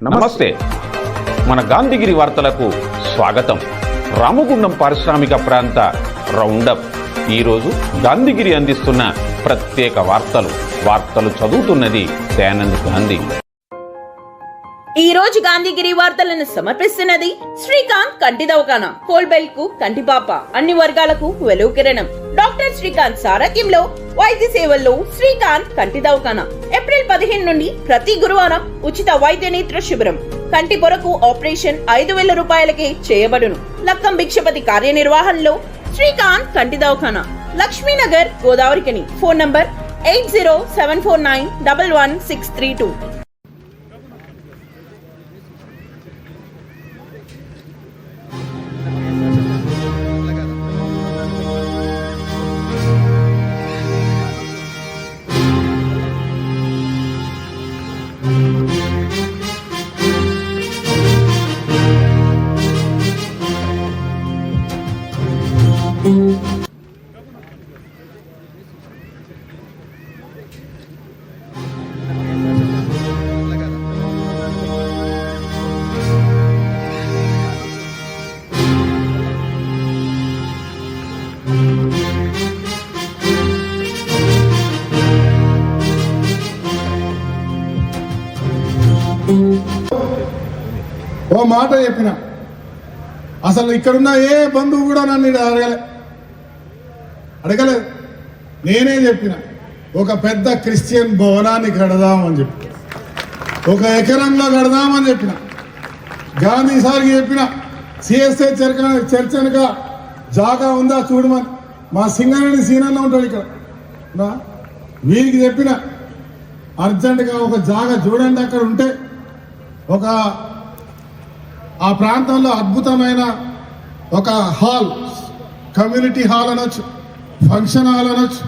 నమస్తే. మన గాంధీగిరి వార్తలకు స్వాగతం. రామగుండం పారిశ్రామిక ప్రాంత రౌండప్. ఈరోజు గాంధీగిరి అందిస్తున్న ప్రత్యేక వార్తలు చదువుతున్నది దయానంద్ గాంధీ. ఈ రోజు గాంధీగిరి వార్తలను సమర్పిస్తున్నది శ్రీకాంత్ కంటి దవాఖానా. కోల్బెల్ట్ కు కంటిపాప, అన్ని వర్గాలకు వెలుగు కిరణం. డాక్టర్ శ్రీకాంత్ సారథ్యంలో వైద్య సేవల్లో శ్రీకాంత్ కంటి దవాఖానా. ఏప్రిల్ 15 నుండి ప్రతి గురువారం ఉచిత వైద్య నేత్ర శిబిరం. కంటి పొరకు ఆపరేషన్ 5,000 రూపాయలకే చేయబడును. లక్కం భిక్షపతి కార్యనిర్వహణలో శ్రీకాంత్ కంటి దవాఖానా, లక్ష్మీనగర్, గోదావరికని. Phone number 8074911632. ఓ మాట చెప్పిన, అసలు ఇక్కడున్న ఏ బంధువు కూడా నన్ను అడగలేదు. నేనే చెప్పిన, ఒక పెద్ద క్రిస్టియన్ భవనాన్ని కడదామని చెప్పి, 1 ఎకరంలో కడదామని చెప్పిన. గాంధీ సార్కి చెప్పిన, సిఎస్ఐ చర్చ్ వెనుక జాగా ఉందా చూడమని. మా సింగరేణి సీనన్న ఉంటాడు ఇక్కడ. వీరికి చెప్పిన, అర్జెంటుగా ఒక జాగా చూడండి, అక్కడ ఉంటే ఆ ప్రాంతంలో అద్భుతమైన ఒక హాల్, కమ్యూనిటీ హాల్ అనొచ్చు, ఫంక్షన్ హాల్ అనొచ్చు,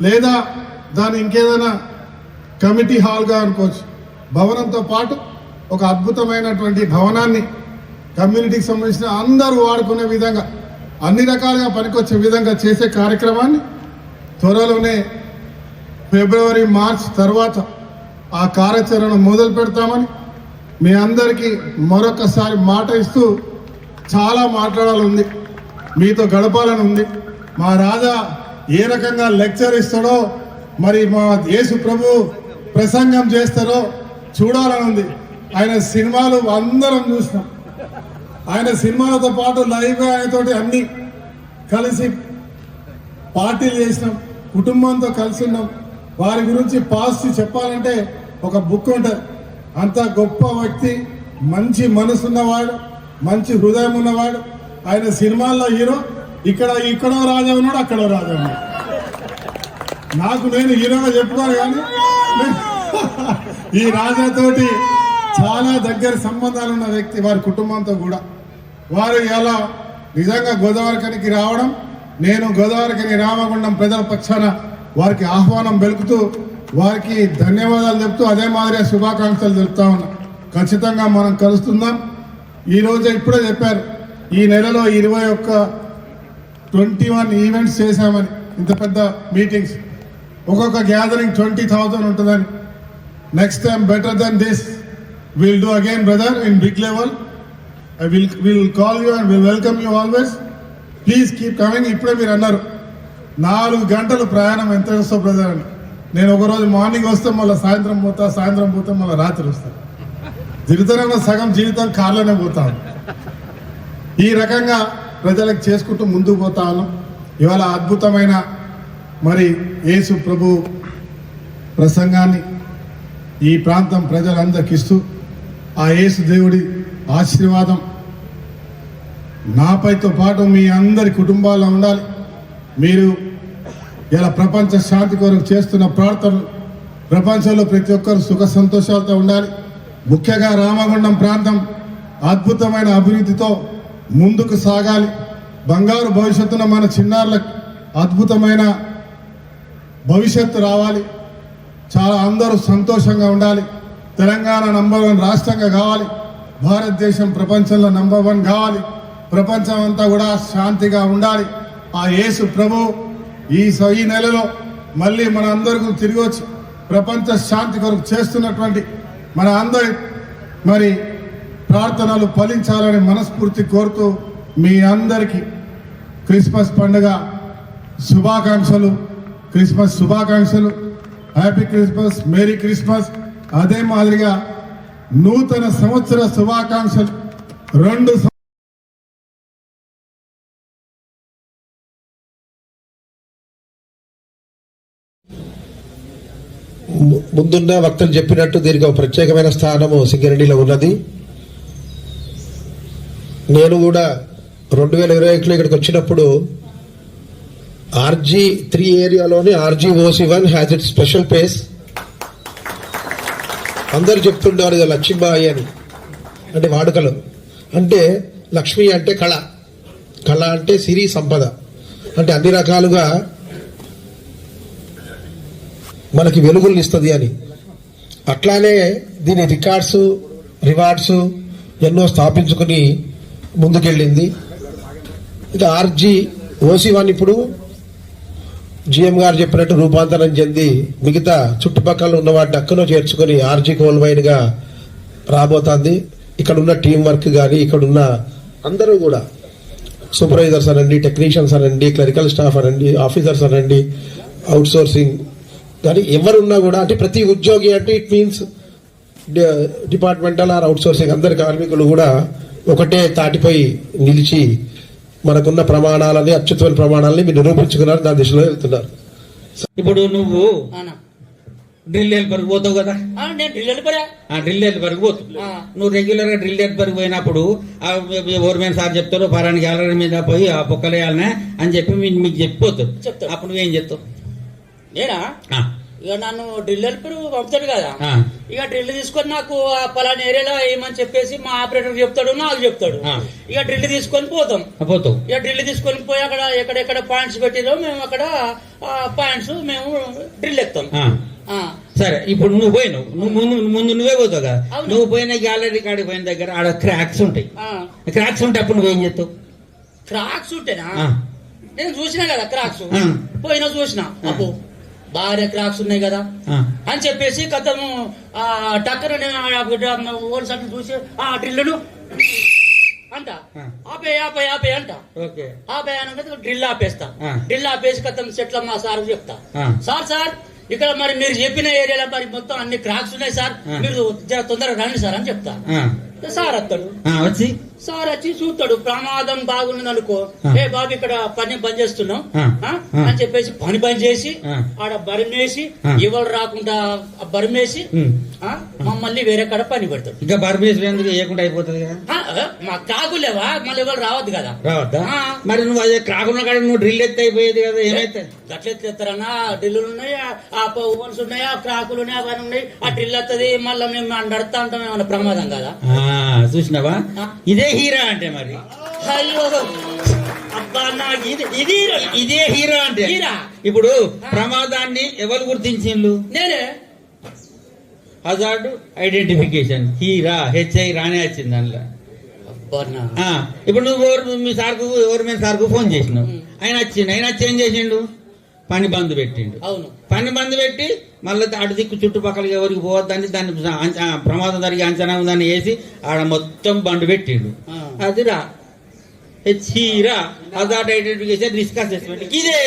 లేదా దాని ఇంకేదైనా కమిటీ హాల్గా అనుకోవచ్చు. భవనంతో పాటు ఒక అద్భుతమైనటువంటి భవనాన్ని కమ్యూనిటీకి సంబంధించిన అందరూ వాడుకునే విధంగా, అన్ని రకాలుగా పనికొచ్చే విధంగా చేసే కార్యక్రమాన్ని త్వరలోనే ఫిబ్రవరి, మార్చ్ తర్వాత ఆ కార్యాచరణ మొదలు పెడతామని మీ అందరికీ మరొకసారి మాట ఇస్తూ, చాలా మాట్లాడాలని ఉంది, మీతో గడపాలని ఉంది. మా రాజా ఏ రకంగా లెక్చర్ ఇస్తాడో, మరి మా యేసు ప్రభు ప్రసంగం చేస్తారో చూడాలని ఉంది. ఆయన సినిమాలు అందరం చూసినాం. ఆయన సినిమాలతో పాటు లైవ్గా ఆయనతోటి అన్ని కలిసి పార్టీలు చేసినాం, కుటుంబంతో కలిసి ఉన్నాం. వారి గురించి పాజిటివ్ చెప్పాలంటే ఒక బుక్ ఉంటుంది. అంత గొప్ప వ్యక్తి, మంచి మనసు ఉన్నవాడు, మంచి హృదయం ఉన్నవాడు. ఆయన సినిమాల్లో హీరో, ఇక్కడో రాజా ఉన్నాడు, అక్కడో రాజా ఉన్నాడు. నేను హీరోగా చెప్పుకోను, కానీ ఈ రాజాతోటి చాలా దగ్గర సంబంధాలు ఉన్న వ్యక్తి, వారి కుటుంబంతో కూడా. వారు ఎలా నిజంగా గోదావరికనికి రావడం, నేను గోదావరికని రామగుండం ప్రజల పక్షాన వారికి ఆహ్వానం పలుకుతూ, వారికి ధన్యవాదాలు చెప్తూ, అదే మాదిరిగా శుభాకాంక్షలు చెప్తా ఉన్నా. ఖచ్చితంగా మనం కలుస్తున్నాం. ఈరోజు ఇప్పుడే చెప్పారు, ఈ నెలలో 21 ఈవెంట్స్ చేశామని. ఇంత పెద్ద మీటింగ్స్, ఒక్కొక్క గ్యాదరింగ్ 20,000 ఉంటుందని. Next time better than this will do again brother, in big level. I will call you and will welcome you always. Please keep coming. ఇప్పుడే మీరు అన్నారు 4 గంటలు ప్రయాణం ఎంత వస్తా బ్రదర్ అని. నేను ఒకరోజు మార్నింగ్ వస్తే మళ్ళీ సాయంత్రం పోతే మళ్ళీ రాత్రి వస్తాను. జీవితంలో సగం జీవితం కార్లోనే పోతాను. ఈ రకంగా ప్రజలకు చేసుకుంటూ ముందుకు పోతా ఉన్నాం. ఇవాళ అద్భుతమైన మరి యేసు ప్రభు ప్రసంగాన్ని ఈ ప్రాంతం ప్రజలందరికీ ఇస్తూ, ఆ యేసు దేవుడి ఆశీర్వాదం నాపైతో పాటు మీ అందరి కుటుంబాల్లో ఉండాలి. మీరు ఇలా ప్రపంచ శాంతి కొరకు చేస్తున్న ప్రార్థనలు, ప్రపంచంలో ప్రతి ఒక్కరు సుఖ సంతోషాలతో ఉండాలి. ముఖ్యంగా రామగుండం ప్రాంతం అద్భుతమైన అభివృద్ధితో ముందుకు సాగాలి. బంగారు భవిష్యత్తున మన చిన్నారులకు అద్భుతమైన భవిష్యత్తు రావాలి. చాలా అందరూ సంతోషంగా ఉండాలి. తెలంగాణ నంబర్ 1 రాష్ట్రంగా కావాలి. భారతదేశం ప్రపంచంలో నంబర్ 1 కావాలి. ప్రపంచం అంతా కూడా శాంతిగా ఉండాలి. ఆ యేసు ప్రభు ఈ నెలలో మళ్ళీ మన అందరికీ తిరిగి వచ్చి ప్రపంచ శాంతి కొరకు చేస్తున్నటువంటి మన అందరి మరి ప్రార్థనలు ఫలించాలని మనస్ఫూర్తి కోరుతూ మీ అందరికీ క్రిస్మస్ పండుగ శుభాకాంక్షలు, క్రిస్మస్ శుభాకాంక్షలు, హ్యాపీ క్రిస్మస్, మేరీ క్రిస్మస్. అదే మాదిరిగా నూతన సంవత్సర శుభాకాంక్షలు. 2 ముందున్న వక్తలు చెప్పినట్టు దీనికి ఒక ప్రత్యేకమైన స్థానము సింగరేణిలో ఉన్నది. నేను కూడా 2021లో ఇక్కడికి వచ్చినప్పుడు RG3 ఏరియాలోని RGOC1 has it special place. అందరు చెప్తుండేవారు ఇది లక్ష్మీబాయి అని, అంటే వాడుకలు. అంటే లక్ష్మి అంటే కళ, కళ అంటే సిరి సంపద, అంటే అన్ని రకాలుగా మనకి వెలుగులు ఇస్తుంది అని. అట్లానే దీని రికార్డ్స్, రివార్డ్స్ ఎన్నో స్థాపించుకుని ముందుకెళ్ళింది. ఇక RGOC1 ఇప్పుడు GM గారు చెప్పినట్టు రూపాంతరం చెంది మిగతా చుట్టుపక్కల ఉన్న వాటిని అక్కనో చేర్చుకుని RG కోల్ మైన్ గా రాబోతోంది. ఇక్కడ ఉన్న టీం వర్క్ కానీ, ఇక్కడ ఉన్న అందరూ కూడా సూపర్వైజర్స్ అనండి, టెక్నీషియన్స్ అనండి, క్లరికల్ స్టాఫ్ అనండి, ఆఫీసర్స్ అనండి, అవుట్ సోర్సింగ్ కానీ ఎవరున్నా కూడా, అంటే ప్రతి ఉద్యోగి అంటే it means departmental or outsourcing అందరి కార్మికులు కూడా ఒకటే తాటిపై నిలిచి మనకున్న ప్రమాణాలని, అత్యుత్తమైన ప్రమాణాలని మీరు నిరూపించుకున్నారు, దాని దిశలో వెళ్తున్నారు. ఇప్పుడు నువ్వు డ్రిల్ హెల్పర్కి పోతావు కదా, నేను డ్రిల్ వెళ్ళిపోయా. డ్రిల్ హెల్పర్కి పోతావు. నువ్వు రెగ్యులర్ గా డ్రిల్ హెల్పర్కి పోయినప్పుడు ఓర్మేన్ సార్ చెప్తారు పరాని గ్యాలరీ మీద పోయి ఆ పొక్కలేయాలనే అని చెప్పి మీకు చెప్పిపోతారు. చెప్తారు. అప్పుడు నువ్వేం చెప్తావు? నేనా ఇక నన్ను డ్రిల్ వెళ్ళిపోయి పంపుతాడు కదా, ఇక డ్రిల్ తీసుకొని నాకు ఆ పలానా ఏరియాలో ఏమని చెప్పేసి మా ఆపరేటర్ చెప్తాడు, నాకు చెప్తాడు. ఇక డ్రిల్ తీసుకొని పోతాం. ఇక డ్రిల్ తీసుకొని పోయి అక్కడ ఎక్కడెక్కడ పాయింట్స్ పెట్టిరో మేము అక్కడ పాయింట్స్ మేము డ్రిల్ ఎక్కుతాం. సరే, ఇప్పుడు నువ్వు పోయినావు, ముందు నువ్వే పోతావు కదా. నువ్వు పోయిన గ్యాలరీ కాడికి పోయిన దగ్గర ఆడ క్రాక్స్ ఉంటాయి. క్రాక్స్ ఉంటే అప్పుడు నువ్వేం చేస్తావు? క్రాక్స్ ఉంటేనా నేను చూసినా కదా క్రాక్స్, పోయినా చూసినా అప్పు భార్య క్రాక్స్ ఉన్నాయి కదా అని చెప్పేసి కథము టక్కర్ ఓల్సట్లు చూసి ఆ డ్రిల్ను అంట ఆపే ఆపే ఆపే అంట. ఆపే అనగా డ్రిల్ ఆపేస్తా. డ్రిల్ ఆపేసి కథం సెట్ల మా సార్ చెప్తా, సార్ ఇక్కడ మరి మీరు చెప్పిన ఏరియాలో మరి మొత్తం అన్ని క్రాక్స్ ఉన్నాయి సార్, మీరు తొందరగా రండి సార్ అని చెప్తా. సార్ వస్తాడు, సార్ వచ్చి చూస్తాడు, ప్రమాదం బాగుంది అనుకో, ఏ బాబు ఇక్కడ పని బంద్ చేస్తున్నాం అని చెప్పేసి పని బంద్ చేసి ఆడ బరిమేసి ఎవరు రాకుండా బరిమేసి మమ్మల్ని వేరే కాడ పని పెడతాడు. ఇంకా బరిమేసి ఎందుకు వేయకుండా అయిపోతుంది కదా, మా కాకులేవా మళ్ళీ ఎవరు రావద్దు కదా. మరి నువ్వు అదే కాకుండా కాడ నువ్వు డ్రిల్ ఎత్తి అయిపోయేది కదా, ఏమైతే గట్లెత్తారన్నా డ్రిల్లులు ఉన్నాయి, ఆ ఓవన్స్ ఉన్నాయి, ఆ క్రాకులు ఉన్నాయి, అవన్నీ ఉన్నాయి. ఆ డ్రిల్ వస్తుంది మళ్ళీ మేము నడతా ఉంటాం, ఏమన్నా ప్రమాదం కదా. చూసినావా, ఇదే హీరో అంటే. మరి అయ్యో అబ్బా ఇదే హీరో అంటే. ఇప్పుడు ప్రమాదాన్ని ఎవరు గుర్తించిండు? నేనే. హజార్డ్ ఐడెంటిఫికేషన్ హీరా HI రానే వచ్చింది దానిలో. ఇప్పుడు నువ్వు మీ సార్కు ఎవరు సార్కు ఫోన్ చేసినావు, ఆయన వచ్చిండు. ఆయన వచ్చి ఏం చేసిండు? పని బంద్ పెట్టిండు. అవును, పని బంద్ పెట్టి మళ్ళీ అటు దిక్కు చుట్టుపక్కల ఎవరికి పోవద్దని దాన్ని ప్రమాదం జరిగే అంచనా ఉందని వేసి ఆడ మొత్తం బండ్ పెట్టిండు. అది రా హెచ్ఈరా హజార్డ్ ఐడెంటిఫికేషన్ రిస్క్ అసెస్మెంట్ ఇదే.